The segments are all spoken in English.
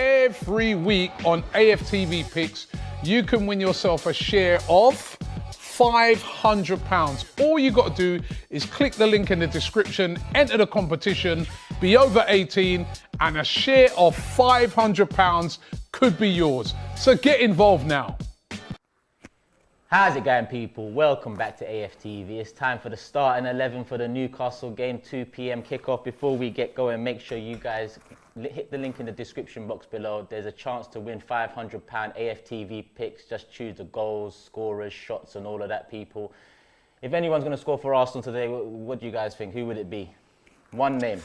every week on AFTV Picks, you can win yourself a share of £500. All you got to do is click the link in the description, enter the competition, be over 18, and a share of £500 could be yours. So get involved now. How's it going, people? Welcome back to AFTV. It's time for the starting 11 for the Newcastle game, 2 p.m. kickoff. Before we get going, make sure you guys hit the link in the description box below. There's a chance to win £500 AFTV Picks. Just choose the goals, scorers, shots, and all of that, people. If anyone's going to score for Arsenal today, what do you guys think? Who would it be? One name.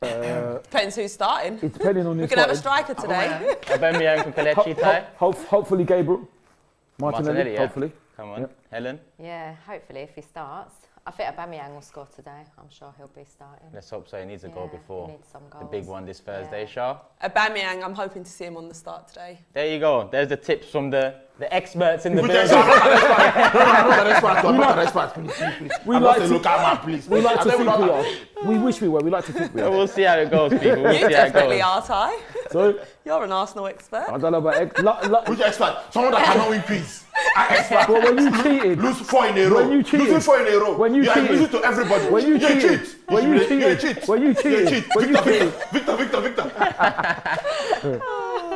Depends who's starting. It's depending on who's We can have a striker today. Aubameyang from Kelechi, Ty? Hopefully Gabriel. Martinelli, yeah. hopefully. Come on. Yep. Helen? Yeah, hopefully if he starts. I think Aubameyang will score today. I'm sure he'll be starting. Let's hope so. He needs a goal before he needs some the goals. big one this Thursday, Shah. Aubameyang, I'm hoping to see him on the start today. There you go. There's the tips from the experts in the building. We like to think we are. We wish we were. We like to think we are. We'll see how it goes, people. We'll You see how it definitely goes. are, Ty. So, You're an Arsenal expert. I don't know about Which expert? Someone that cannot win peace. Expert. But when you cheated, Lose 4 in a row. When you cheated. Losing 4 in a row. When you are cheated. losing to everybody. When you cheated. cheat. When you You're a cheated. cheat. When you You're a cheated. cheat. When you cheated. Victor.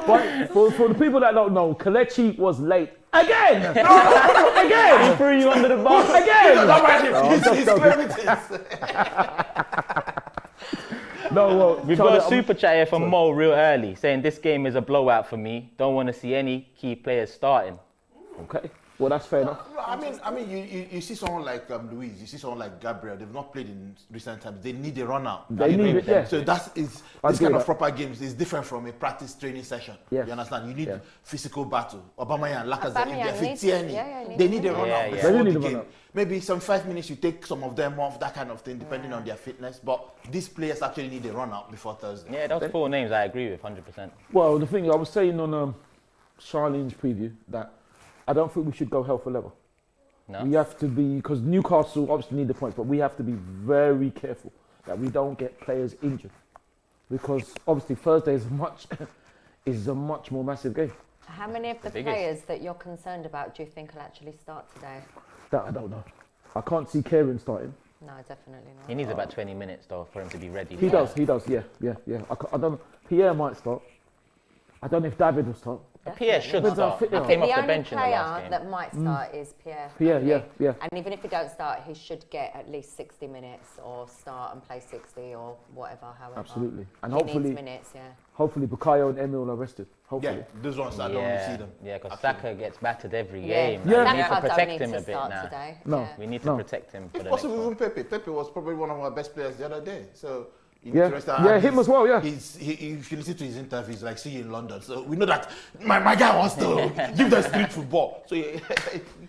But for the people that don't know, Kelechi was late again. Again. He threw you under the bus. Again. He's clearing things. No, well, We've got a super chat here from Mo real early saying this game is a blowout for me. Don't want to see any key players starting. Okay. Well, that's fair enough. I mean, you see someone like Luis, you see someone like Gabriel. They've not played in recent times. They need a run out. They need it, yeah. So this kind of proper games is different from a practice training session. Yeah. You understand? You need physical battle. Aubameyang and Lacazette, Aubameyang if they're needs- 50 any, yeah, he they needs need a to run Yeah, out yeah. before They need the a run game. out. Maybe some 5 minutes you take some of them off, that kind of thing, depending on their fitness. But these players actually need a run out before Thursday. Yeah, those 4 names I agree with 100%. Well, the thing I was saying on Charlene's preview that I don't think we should go hell for leather. No? We have to be, because Newcastle obviously need the points, but we have to be very careful that we don't get players injured. Because obviously Thursday is a much more massive game. How many of the players that you're concerned about do you think will actually start today? That I don't know. I can't see Kieran starting. No, definitely not. He needs about 20 minutes though for him to be ready. He does, yeah. I don't know. Pierre might start. I don't know if David will start. Pierre should Depends how start. fit they He are. came The off the only bench in the last player game. that might start is Pierre. Pierre, yeah. And even if he don't start, he should get at least 60 minutes or start and play 60 or whatever, however. Absolutely. And He hopefully, needs minutes, yeah. hopefully Bukayo and Emil are rested. Hopefully. Yeah, those ones I don't want to see them. Yeah, because Saka gets battered every Yeah. game. Yeah. We need to Saka don't protect need him to a bit start now. today. No. Yeah. We need to No. protect him for If the next possible, one. even Pepe. Pepe was probably one of our best players the other day. So you Yeah. need to rest Yeah, and him as well, yeah. If you listen to his interviews, like see you in London. So we know that my guy wants to give them street football. So you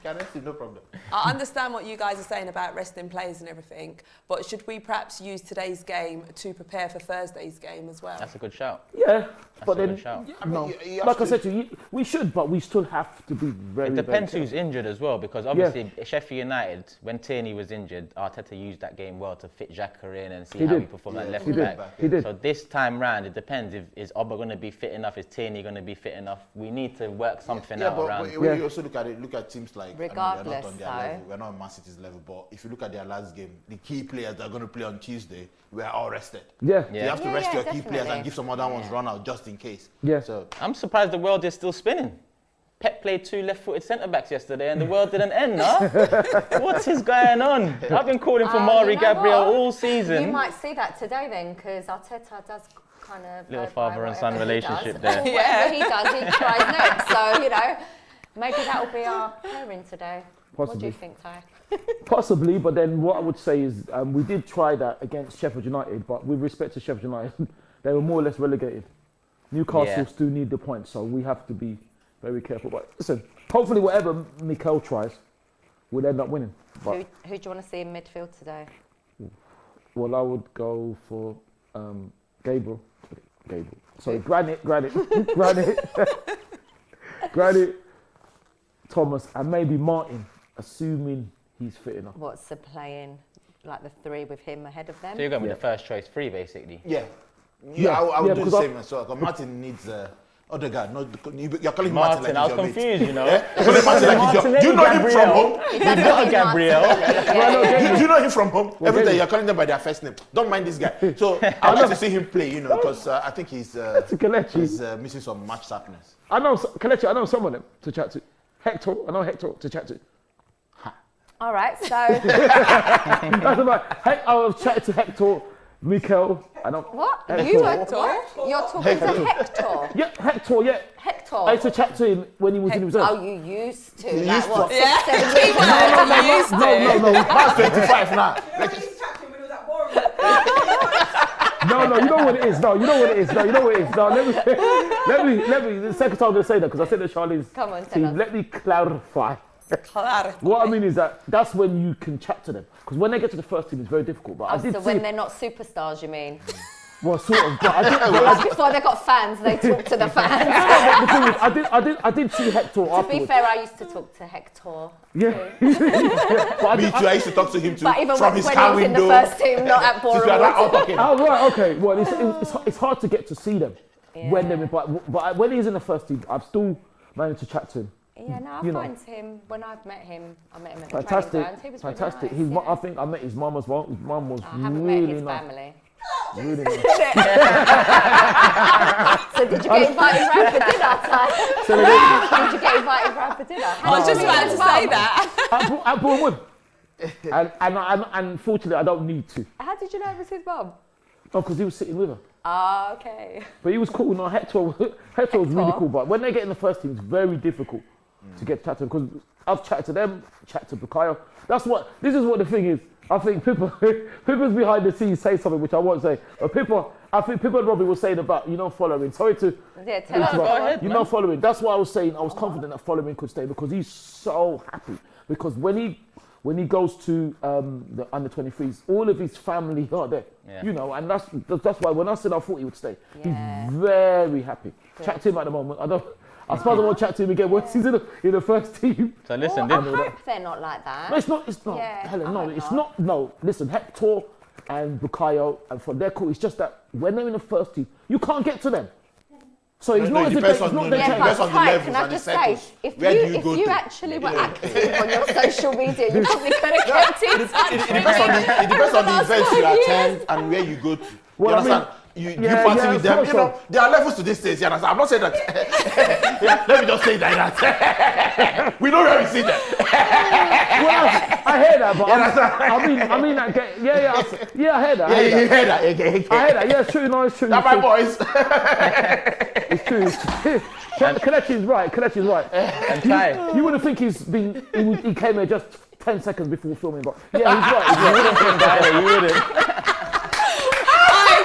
can rest him, no problem. I understand what you guys are saying about resting players and everything, but should we perhaps use today's game to prepare for Thursday's game as well? That's a good shout. Yeah, but a then, good shout. I mean, no. you have Like I to- said to you, we should, but we still have to be very, It depends very who's injured as well, because obviously Sheffield United, when Tierney was injured, Arteta used that game well to fit Xhaka in and see He how did. he performed at Yeah, left He back. did. He did. So this time round, it depends. Is Oba going to be fit enough? Is Tierney going to be fit enough? We need to work something out around. But when you also look at teams like, I know they're Regardless, not on their though. level, we're not on Man City's level, but if you look at their last game, the key players that are going to play on Tuesday were all rested. Yeah. So you have to rest your key players definitely. and give some other ones run out just in case. Yeah. So I'm surprised the world is still spinning. Pep played 2 left-footed centre-backs yesterday and the world didn't end, huh? What is going on? I've been calling for Mari You know Gabriel what? all season. You might see that today then, because Arteta does kind of Little go by father and son whatever he relationship does. there. Whatever he does, he tries next. So, you know, maybe that will be our pairing today. What do Possibly. you think, Ty? Possibly, but then what I would say is we did try that against Sheffield United, but with respect to Sheffield United, they were more or less relegated. Newcastle Yeah. still need the points, so we have to be very careful. But listen, hopefully whatever Mikel tries, we'll end up winning. But Who do you want to see in midfield today? well, I would go for Gabriel. Sorry, Granit, Thomas, and maybe Martin, assuming he's fit enough. What's the playing, like the 3 with him ahead of them? So you're going with Yeah. the first choice 3, basically. yeah, Yeah, I would do the because same as well. Because Martin needs other guy. No, you're calling Martin like I was he's your confused, you know. You're calling Martin like he's your. Do you know him from home? We've got a Gabriel. Do you know him from home? Every day you're calling them by their first name. Don't mind this guy. So I like to see him play, you know, because I think he's missing some match sharpness. I know Kelechi. I know some of them to chat to. Hector. I know Hector to chat to. All right, so That's about. I was chatting to Hector, Mikel. I know. what? Hector. You're talking to Hector. Yeah, Hector. Yeah. Hector. I used to chat to him when he was in reserve. Oh, you used to. You Like used what? to. 6, 7 Key years word, ago? you used to. No. Man's 25 now. I used to chat to him when he was at Borough. No, you know what it is. No, you know what it is. No, let me. The second time I'm going to say that because I said to Charlie's Come on, tell team, us. let me clarify. Clarify. What I mean is that's when you can chat to them. Because when they get to the first team, it's very difficult. But I Oh, did so see, when they're not superstars, you mean? well, sort of. But I did, Before they got fans, they talk to the fans. the thing is, I did see Hector To be afterwards. fair, I used to talk to Hector. Yeah. Me too. I used to talk to him too But even from when his he car was in the window. first team, not at Since we are out Borough. talking. Oh, right, okay. Well, it's hard to get to see them when they're in, but when he's in the first team, I've still managed to chat to him. Yeah, no, I You know. find him, when I've met him, I met him at the Fantastic, training grounds. He was fantastic. Really nice, I think I met his mum as well. His mum was I haven't really met his nice. family. Really nice. So did you get invited round for dinner, Ty? Did you get invited round for dinner? I was just about to say that. At Bournemouth. And unfortunately, I don't need to. How did you know it was his mum? Oh, because he was sitting with her. Ah, okay. But he was cool. No, Hector was really cool. But when they get in the first team, it's very difficult to get chatted because I've chatted to them, chat to Bukayo. This is what the thing is. I think Pippa's behind the scenes say something which I won't say. But I think Pippa and Robbie were saying about, following. Sorry to Yeah, tell us. Go ahead, man. following. That's why I was saying I was confident that following could stay because he's so happy. Because when he goes to the under 23s, all of his family are there. Yeah. And that's why when I said I thought he would stay, Yeah. he's very happy. Chat to him at the moment. I suppose I won't chat to him again once he's in the first team. So listen, Well, I hope they're not like that. No, it's not. Yeah, Helen, I no, hope it's not. not. No, listen, Hector and Bukayo and for their cool. It's just that when they're in the first team, you can't get to them. So it's No, not it as if depends it's on not the- their it Yeah, chance. depends but on the Ty, levels can I and the just say, circles. if Where do you you go to? actually were active on your social media, you probably could have kept in touch. It depends on the events you attend and where you go to. Well, You I mean, understand? You yeah, party yeah, with them. of course. There are levels to this stage. You understand? I'm not saying that. Yeah, let me just say that. We know where we see them. Well, I hear that, but I mean that. I hear that. Yeah, you hear that? I hear that. Yeah, it's true. No, it's true. That's my boys. It's true. Kelechi's right. and Ty, You wouldn't think he came here just 10 seconds before filming, but yeah, he's right. you wouldn't.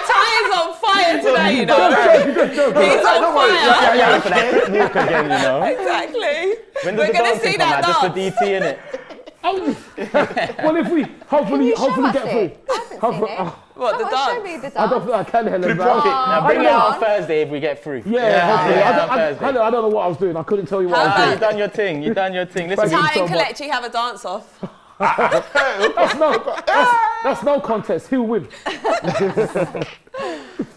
Ty is on fire today, you know. He's He's on fire. Yeah, For that walk again, you know. Exactly. When does We're the going to dancing see come that out? Just for dance. DT, innit? Well, if we hopefully you show us get through. it? I haven't seen it. What, the Come on, show dance? me the I don't dance. think I can, Helen. Now bring it come out on. Thursday if we get through. Yeah, hopefully. on I Thursday. don't know what I was doing. I couldn't tell you what I was Nah, doing. you done your thing. You done your thing. Listen, Thank Ty you and so much. Kelechi have a dance off. That's no contest. He'll win.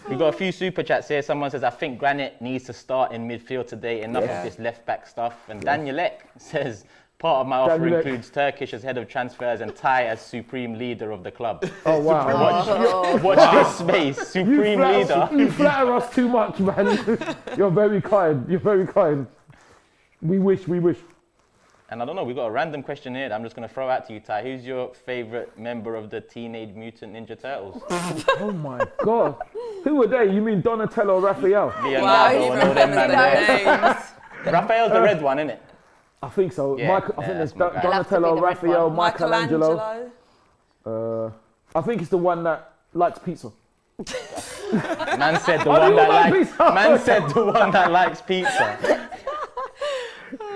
we got a few super chats here. Someone says, I think Granit needs to start in midfield today. Enough of this left back stuff. And Daniel Ek says, part of my offer Daniel Ek. includes Turkish as head of transfers and Ty as supreme leader of the club. Oh, wow. Watch this space. Supreme leader. You flatter us too much, man. You're very kind. We wish. And I don't know, we've got a random question here that I'm just going to throw out to you, Ty. Who's your favourite member of the Teenage Mutant Ninja Turtles? Oh my God. Who are they? You mean Donatello or Raphael? Wow, Leonardo he's and all them man there. remembering names. Raphael's the red one, innit? I think so. Yeah, I think yeah, there's that's my guy. It'll have to be Donatello, the red Raphael, one. Michelangelo. I think it's the one that likes pizza. Man said the I one do that like likes. pizza. Man said the one that likes pizza.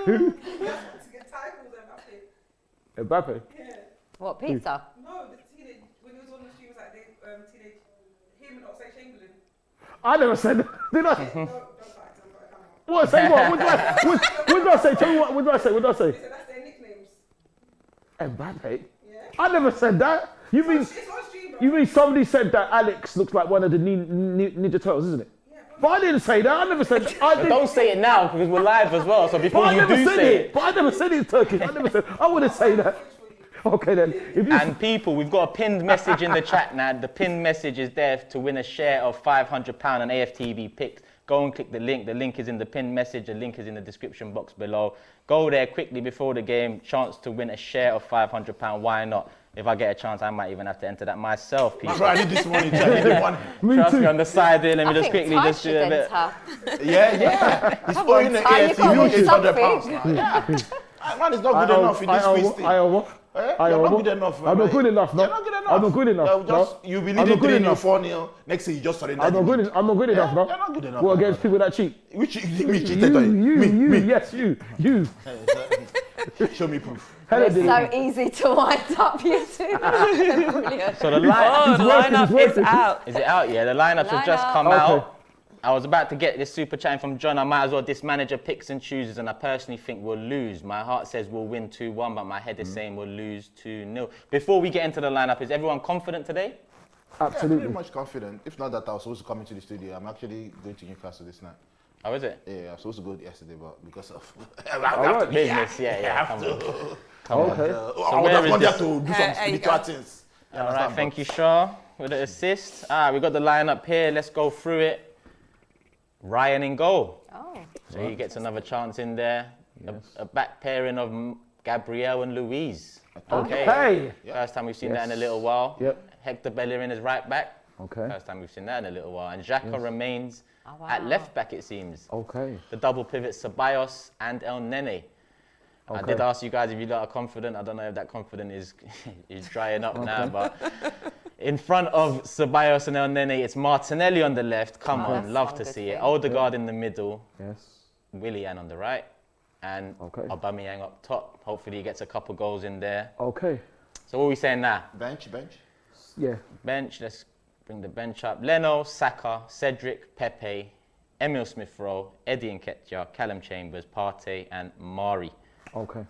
To get titles and that thing. Mbappe. Yeah. What, pizza? No, the teenage, when he was on the stream, it was like teenage, him and Oxlade Chamberlain. I never said that. Did I? Don't fight them, but come on. What? Say what? What did I say? Tell me what did I say? They said that's their nicknames. Mbappe? Yeah. I never said that. You mean? It's on stream, bro. You mean somebody said that Alex looks like one of the Ninja Turtles, isn't it? But I didn't say that. I never said that. Don't say it now because we're live as well. So before you do say it. But I never said it's Turkish. I wouldn't say that. Okay then. And people, we've got a pinned message in the chat now. The pinned message is there to win a share of £500 on AFTV Picks. Go and click the link. The link is in the pinned message. The link is in the description box below. Go there quickly before the game. Chance to win a share of £500. Why not? If I get a chance, I might even have to enter that myself, people. I need this money. I need one. Trust me, on the side there. Let me just quickly Ty just do a bit. Yeah. He's owing the AFTV £800 now. Yeah. Man, it's not good enough in this quiz thing. You're not good enough. I'm not good enough, no. You're not good enough. I'm not good enough. You'll be leading 3-0, 4-0. Next thing you just surrender. I'm not good enough, no. You're not good enough. What, against people that cheat? Which me cheated on you? You, yes, you. Show me proof. It's so easy to wind up, you two. Brilliant. So the lineup is out. Is it out? Yeah, the lineups have just come out. I was about to get this super chat from John. I might as well. This manager picks and chooses, and I personally think we'll lose. My heart says we'll win 2-1, but my head is saying we'll lose 2-0. Before we get into the lineup, is everyone confident today? Absolutely. Pretty much confident. If not that I was supposed to come into the studio, I'm actually going to Newcastle this night. How is it? Yeah, I was supposed to go yesterday, but because of Business, yeah. Come on. Okay. I would have gone there to do some spiritual things. All right, thank you, Shaw, with the assist. We got the lineup here. Let's go through it. Ryan in goal. So he gets another chance in there. Yes. A back pairing of Gabriel and Louise. Okay. First time we've seen that in a little while. Yep. Hector Bellerin is right back. Okay. First time we've seen that in a little while. And Xhaka remains at left back, it seems. Okay. The double pivot, Ceballos and El Nene. I did ask you guys if you lot are confident. I don't know if that confidence is drying up now, but in front of Ceballos and El Nene, it's Martinelli on the left. Come on, love to see it. Odegaard in the middle. Yes. Willian on the right. And Aubameyang up top. Hopefully he gets a couple goals in there. Okay. So what are we saying now? Bench. Yeah. Bench, let's bring the bench up. Leno, Saka, Cedric, Pepe, Emil Smith-Rowe, Eddie Nketiah, Callum Chambers, Partey and Mari. Okay.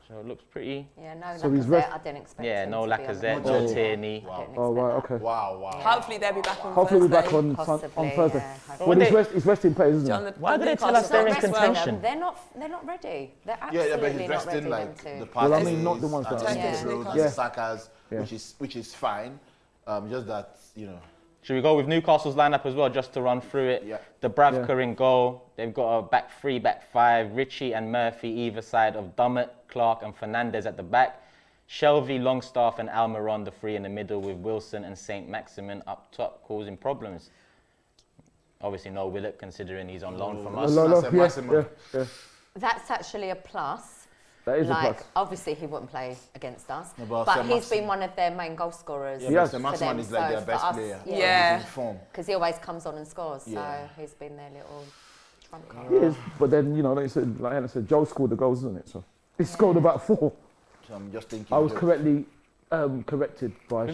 So it looks pretty... Yeah, no Lacazette, I didn't expect him no to Lacazette, no Tierney. Oh, right, okay. Wow. Hopefully they'll be back on Thursday. Hopefully we'll be back on Thursday. Yeah, well, it's resting players, isn't it? Why do they tell us they're in contention? They're not ready. They're absolutely but he's not ready. resting like the Well, I mean, not the ones that the Sakas, which is fine. Just that, Should we go with Newcastle's lineup as well, just to run through it? Yeah. Dubravka in goal. They've got a back three, back five. Richie and Murphy either side of Dummett, Clark and Fernandez at the back. Shelvey, Longstaff and Almiron, the three in the middle with Wilson and St. Maximin up top, causing problems. Obviously no Willock, considering he's on loan from us. That's actually a plus. That is a plus. Obviously he wouldn't play against us, but he's been one of their main goal scorers. Yeah, St. Maximin is like their best player. Yeah. He's in form. Because he always comes on and scores, so he's been their little trump card. He is, but then, like Hannah said, Joe scored the goals, isn't it? So he scored about 4. So I'm just thinking. I was correctly corrected by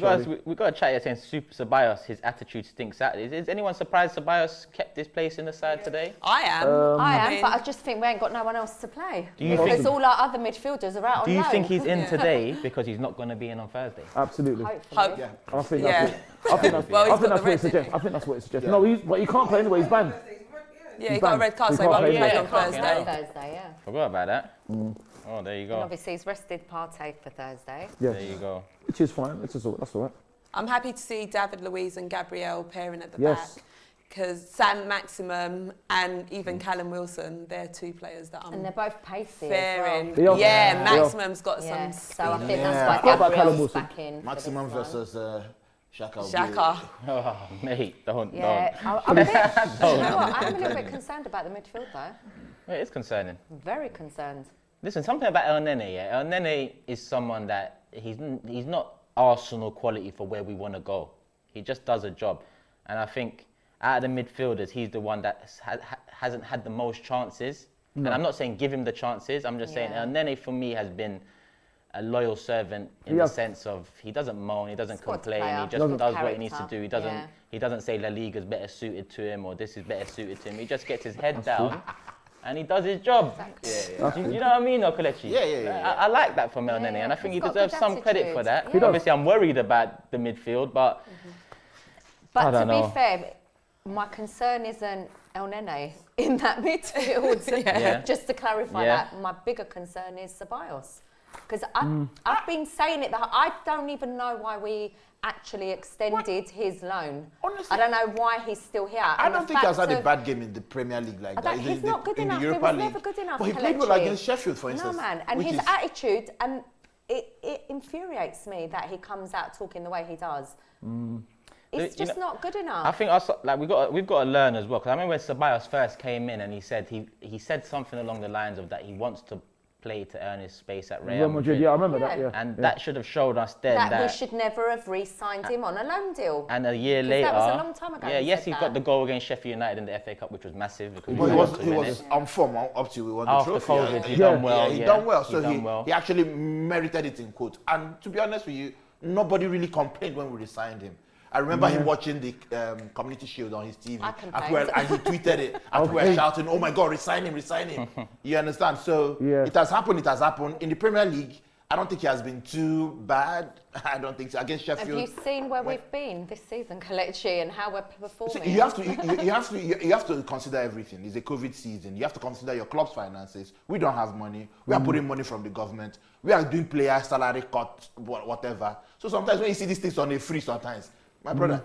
we got a chat here saying Super Ceballos, his attitude stinks out. Is anyone surprised Ceballos kept his place in the side today? I am. But I just think we ain't got no one else to play. Because all our other midfielders are out on loan. Do you think he's in today because he's not going to be in on Thursday? Absolutely. Hopefully. I think that's what it suggests. I think that's what it suggests. No, but he can't play anyway. He's banned. Yeah, he got a red card, so he won't play on Thursday. Forgot about that. Oh, there you go. And obviously he's rested Partey for Thursday. Yeah. There you go. Which is fine. That's all right. I'm happy to see David Luiz and Gabriel pairing at the back. Because San Maximum and even Callum Wilson, they're two players that I'm and they're both pacey faring. as well. Yeah, Maximum's got some speed. So I think that's why Gabriel's back in. Maximum versus Xhaka. Oh, mate, don't. I'm a little bit concerned about the midfield though. It is concerning. Very concerned. Listen, something about El Nene, El Nene is someone that he's not Arsenal quality for where we want to go. He just does a job. And I think out of the midfielders, he's the one that hasn't had the most chances. No. And I'm not saying give him the chances. I'm just saying El Nene for me has been a loyal servant in the sense of he doesn't moan, he doesn't complain, he just does what he needs to do. He doesn't say La Liga's better suited to him or this is better suited to him. He just gets his head down and he does his job. Exactly. Do you know what I mean, though, Kelechi? Yeah. I like that from El Nene, Yeah, and I think he he's got deserves good some credit for attitude. that. Yeah. Obviously, I'm worried about the midfield, but But I to don't know. be fair, my concern isn't El Nene in that midfield. Yeah. Just to clarify Yeah. that, my bigger concern is Ceballos. Because I've been saying it, that I don't even know why we actually extended his loan. Honestly, I don't know why he's still here. I And don't the think he has fact had a of- bad game in the Premier League like that. He's not good in enough. the He Europa was League. never good enough, But he played well Kelechi. against Sheffield, for instance. No, man. And which his is- attitude, and it infuriates me that he comes out talking the way he does. It's You just know, not good enough. I think we've got to learn as well. Because I remember when Ceballos first came in, and he said something along the lines of that he wants to play to earn his space at Real Madrid. Yeah, I remember that. Yeah. And that should have showed us then that that. we should never have re-signed him on a loan deal. And a year 'Cause later, that was a long time ago Yeah, he yes, said he that. got the goal against Sheffield United in the FA Cup, which was massive because But we he lost was, to he win was it. on form up till we won After the trophy. COVID, he done well. He yeah. done well. He So done well. he actually merited it in quote. And to be honest with you, nobody really complained when we resigned him. I remember him watching the Community Shield on his TV. I complained. And he tweeted it. And we were shouting, "Oh my God, resign him." You understand? So it has happened. In the Premier League, I don't think he has been too bad. I don't think so. Against Have Sheffield. you seen where we've been this season, Kelechi, and how we're performing? So you have to consider everything. It's a COVID season. You have to consider your club's finances. We don't have money. We are putting money from the government. We are doing player salary cut, whatever. So sometimes when you see these things on a free, sometimes, my brother.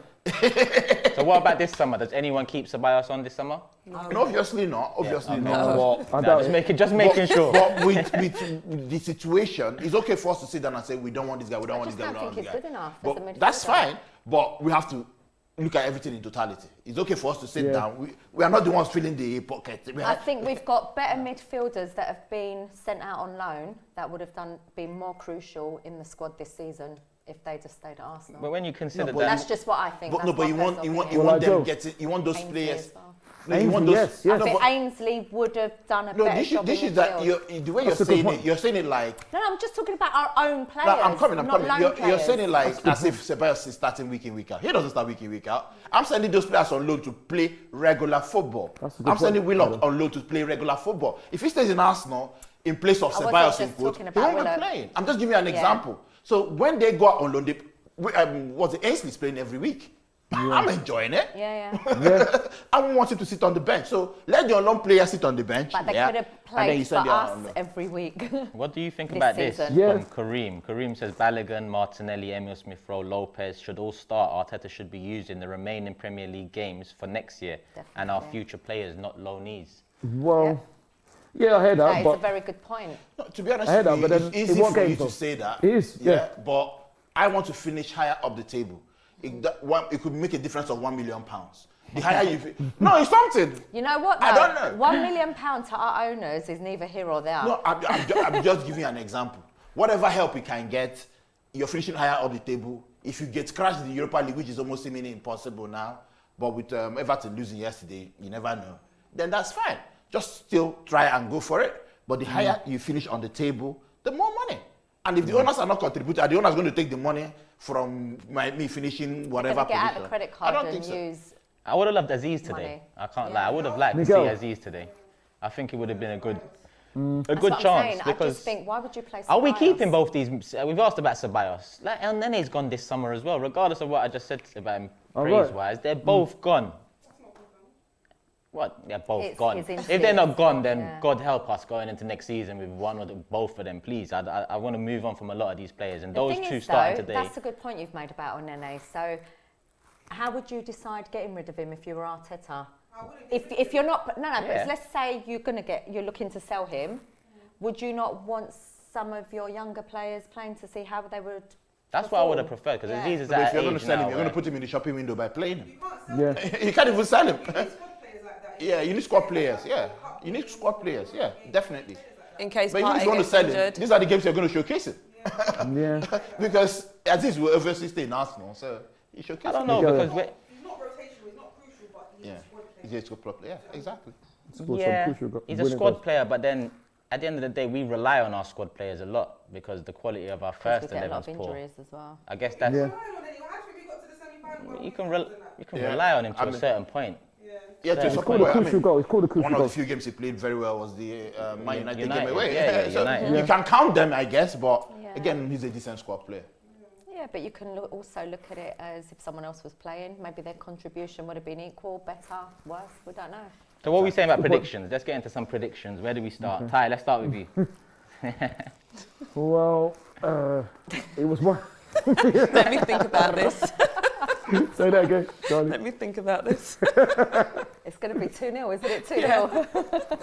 So what about this summer? Does anyone keep Ceballos on this summer? No, obviously not. Obviously not. Well, doubt just making sure. But with the situation, it's okay for us to sit down and say we don't want this guy. We don't want just this guy. don't We think don't want he's this guy. good enough as a But that's midfielder. fine. But we have to look at everything in totality. It's okay for us to sit down. We are not the ones filling the pocket. I think we've got better midfielders that have been sent out on loan that would have been more crucial in the squad this season if they'd have stayed at Arsenal. But when you consider but that, That's just what I think. But That's you my want personal them opinion. getting. You want those Ainsley players. as well. No, you want those. Yes, I yes. think Ainsley would have done a No, better this job is in that midfield. the way you're That's a good saying point. it. You're saying it like. No, I'm just talking about our own players. No, I'm coming. not loan You're players. saying it like as if Ceballos is starting week in, week out. He doesn't start week in, week out. I'm sending those players on loan to play regular football. That's a good I'm sending point, Willock Adam. on loan to play regular football. If he stays in Arsenal in place of wasn't Ceballos just in quote, talking he about won't be Willock. playing. I'm just giving you an example. So when they go out on loan, Ainsley's playing every week. I'm enjoying it. Yeah. I won't want him to sit on the bench. So let the on-loan player sit on the bench. But they yeah, could have and then you played for send them out us on loan. every week. what do you think This about this season. Yeah. from Kareem? Kareem says Balogun, Martinelli, Emil Smith-Rowe, Lopez should all start. Arteta should be used in the remaining Premier League games for next year, and our Definitely. future players, not loanees. Well, yeah, I heard That that, is a but very good point. No, to be honest I heard with you, that, but it's then easy in what for you games to though? say that. It is, yeah. But I want to finish higher up the table. It could make a difference of £1 million. The higher you... No, it's something. You know what, though? I don't know. £1 million to our owners is neither here or there. No, I'm just giving you an example. Whatever help you can get, you're finishing higher up the table. If you get crashed in the Europa League, which is almost seemingly impossible now, but with Everton losing yesterday, you never know, then that's fine. Just still try and go for it. But the higher you finish on the table, the more money. And if the owners are not contributing, are the owners going to take the money from me finishing whatever Gonna get out position? the credit I card don't and think so. use. I would have loved Aziz today. Money. I can't Yeah. lie. I would have liked Miguel. to see Aziz today. I think it would have been a good That's good what I'm chance saying. I because. just think, why would you play Are we Ceballos? keeping both these? We've asked about Ceballos. Like El Nene's gone this summer as well. Regardless of what I just said about him Oh, right. praise-wise, they're both gone. What? They're both It's gone. his If they're influence. not gone, then Yeah. God help us going into next season with one or both of them, please. I want to move on from a lot of these players, and The those thing two is, starting though, today. that's a good point you've made about Onene. So, how would you decide getting rid of him if you were Arteta? If you're not, no, Yeah. but let's say you're looking to sell him, would you not want some of your younger players playing to see how they would? That's what I would have perform? preferred because Yeah. Aziz is But at if you're going age to sell now him, you're going where- to put him in the shopping window by playing him. yeah. You can't even sell him. Squad players like that. Yeah, you need squad players. Yeah, you need squad players. Yeah, definitely. In case But even if Partey you want to gets sell him, injured. these are the games you're going to showcase it. Yeah. Because Aziz will obviously stay in Arsenal, so you showcase I it. don't know Miguel. because He's not rotational, he's not crucial, but he's Yeah, a squad player. he's a squad player. Yeah, exactly. yeah, he's a squad player, but then at the end of the day, we rely on our squad players a lot because the quality of our We first get a 11 lot is of poor. injuries as well. I guess that's Yeah. How did we got to the semi-final? you can Yeah. rely on him to I a mean- certain point. Yeah. Yeah, It's to It's called a crucial goal. It's called a crucial one of goal. the few games he played very well was the Man United game United, away. yeah, So United. you can count them, I guess, but Yeah. again, he's a decent squad player. Yeah, but you can also look at it as if someone else was playing, maybe their contribution would have been equal, better, worse, we don't know. So what are we saying about predictions? Let's get into some predictions. Where do we start? Ty, let's start with you. Well, it was one. Let me think about this. Say that again, Charlie. Let me think about this. It's going to be 2-0, isn't it? 2-0.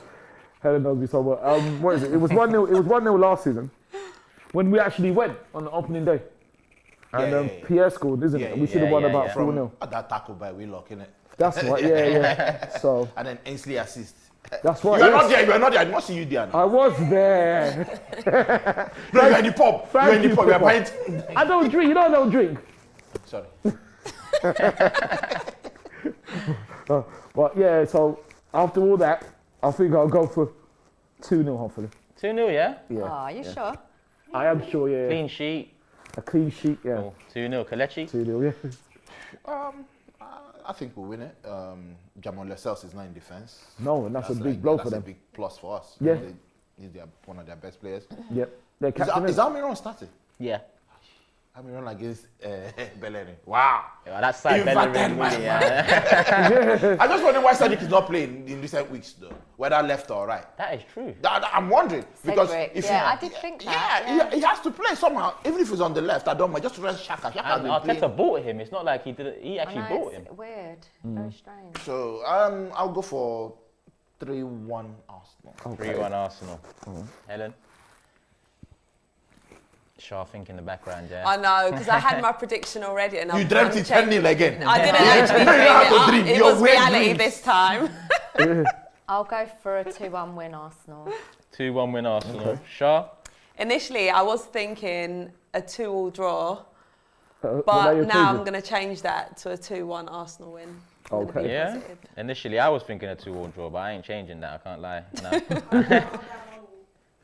Helen knows me so well. What is it? It was 1-0. It was 1-0 last season when we actually went on the opening day. And Pierre scored, isn't it? We should have won about 4-0. That tackle by Willock, innit? That's right, yeah. So, And then Ainsley assist. that's right. You are yes. not there, you are not there. I did not see you there. I was there. No, you are in the pub. You are in the you, pub. You are Papa. buying. I don't drink. You know I don't drink. Sorry. But yeah, so after all that, I think I'll go for 2-0 hopefully. 2-0, yeah? Yeah. Oh, are you sure? I am sure, yeah. Clean sheet. A clean sheet, yeah. Cool. 2-0, Kelechi. 2-0, yeah. I think we'll win it. Jamal Lascelles is not in defence. No, and that's a big blow for That's them. a big plus for us. Yeah. He's one of their best players. Yep. Their Is captain is. Almiron starting? Yeah. Almiron against Bellerin. Wow. Yeah, that side Inverted Bellerin, my really, yeah. I just wonder why Cedric is not playing in recent weeks, though, whether left or right. That is true. I'm wondering because Cedric, if yeah, I did think that, Yeah, he has to play somehow, even if he's on the left. I don't mind. Just rest Xhaka. Xhaka has And been playing. Arteta bought him. It's not like he did it. He I actually know, bought him. it's weird, very strange. So I'll go for 3-1 Arsenal. 3-1 Arsenal. Helen? Shaw think in the background, yeah. I know, because I had my prediction already. And You dreamt it 10-0 again. I didn't actually You have to dream dream. it. It Your was weird reality dreams. this time. I'll go for a 2-1 win, Arsenal. 2-1 win Arsenal. Shaw? Initially, I was thinking a 2-2 draw, Now but you're now I'm changing. going to change that to a 2-1 Arsenal win. I'm gonna Okay. be Yeah? positive. Initially, I was thinking a 2-2 draw, but I ain't changing that. I can't lie. No.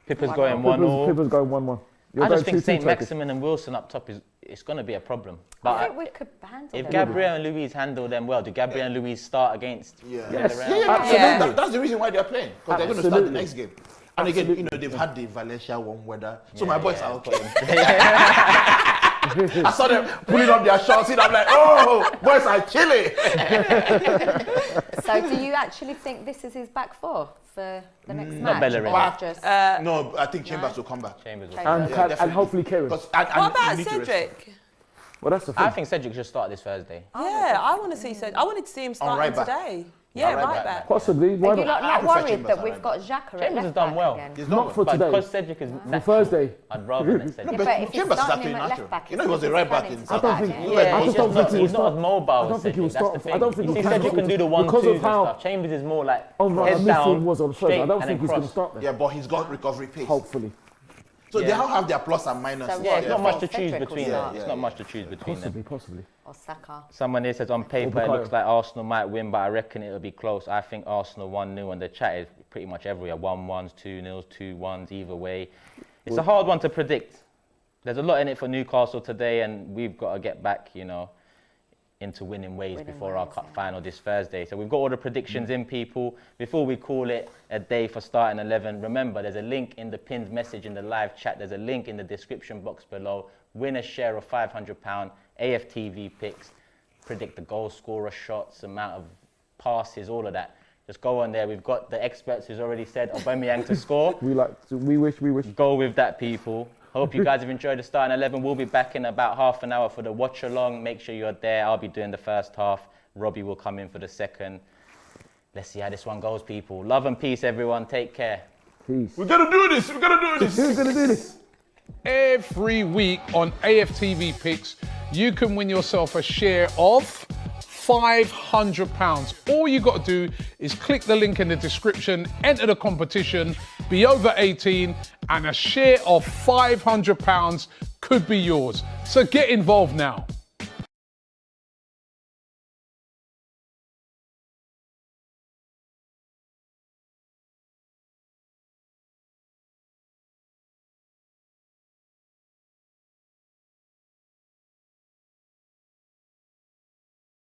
Pippa's going 1-0. Pippa's going 1-1. You're I just going think 2-2 St. Turkish. Maximin and Wilson up top it's going to be a problem. I But think we could handle if them. Gabriel and Luiz handle them well, do Gabriel and Luiz start against Yeah. Yes. Villarreal? Yeah. That's the reason why they're playing, because they're going to start the Absolutely. next game. And again, they've had the Valencia warm weather, so my boys are okay. I saw them pulling up their shorts, and I'm like, oh, boys are chilly. So do you actually think this is his back four for the next match? Bellerin. Or just No, I think Chambers will come back. Chambers will- Chambers. Yeah, And definitely. hopefully Kieran. Because What about you need to rest- Cedric? Well, that's the thing. I think Cedric should start this Thursday. Yeah, I want to see Cedric. I wanted to see him starting right back. today. Yeah, right right back. back. Possibly. Why Are you not? not I prefer worried Chambers that at we've right got Xhaka at Chambers has left done back well. again? He's Not for But today. because Cedric is For natural, Thursday. I'd rather than Cedric. No, but if he's Chambers is starting actually him at natural. left back, You know, he was a right back in I South don't Africa. think- Yeah, I he's just just don't not, think he he's will not as start. mobile I as don't think he will Cedric. That's the start. thing. I don't think You he see, can Cedric start. can do the Because 1-2s of and how- stuff. Chambers is more like Oh, right. head And down, midfield was on Thursday. straight, I don't and think then he's going to cross. start there. Yeah, but he's got recovery pace. Hopefully. So they Yeah. all have their plus and minus. So Yeah, it's not Yeah. much to choose Cedric will between start. them. It's not much to choose between them. Possibly. Or Saka. Someone here says on paper it Bukayo. looks like Arsenal might win, but I reckon it'll be close. I think Arsenal 1-0, and the chat is pretty much everywhere. 1-1s, 2-0s, 2-1s, either way. It's a hard one to predict. There's a lot in it for Newcastle today, and we've got to get back, into winning ways before our cup final this Thursday. So we've got all the predictions in, people. Before we call it a day for starting 11, remember there's a link in the pinned message in the live chat. There's a link in the description box below. Win a share of £500, AFTV Picks. Predict the goal scorer, shots, amount of passes, all of that. Just go on there. We've got the experts who's already said Aubameyang to score. We wish. Go with that, people. Hope you guys have enjoyed the starting 11. We'll be back in about half an hour for the watch along. Make sure you're there. I'll be doing the first half. Robbie will come in for the second. Let's see how this one goes, people. Love and peace, everyone. Take care. Peace. We're going to do this. We're going to do this. Who's going to do this? Every week on AFTV Picks, you can win yourself a share of £500. All you got to do is click the link in the description, enter the competition, be over 18, and a share of £500 could be yours. So get involved now.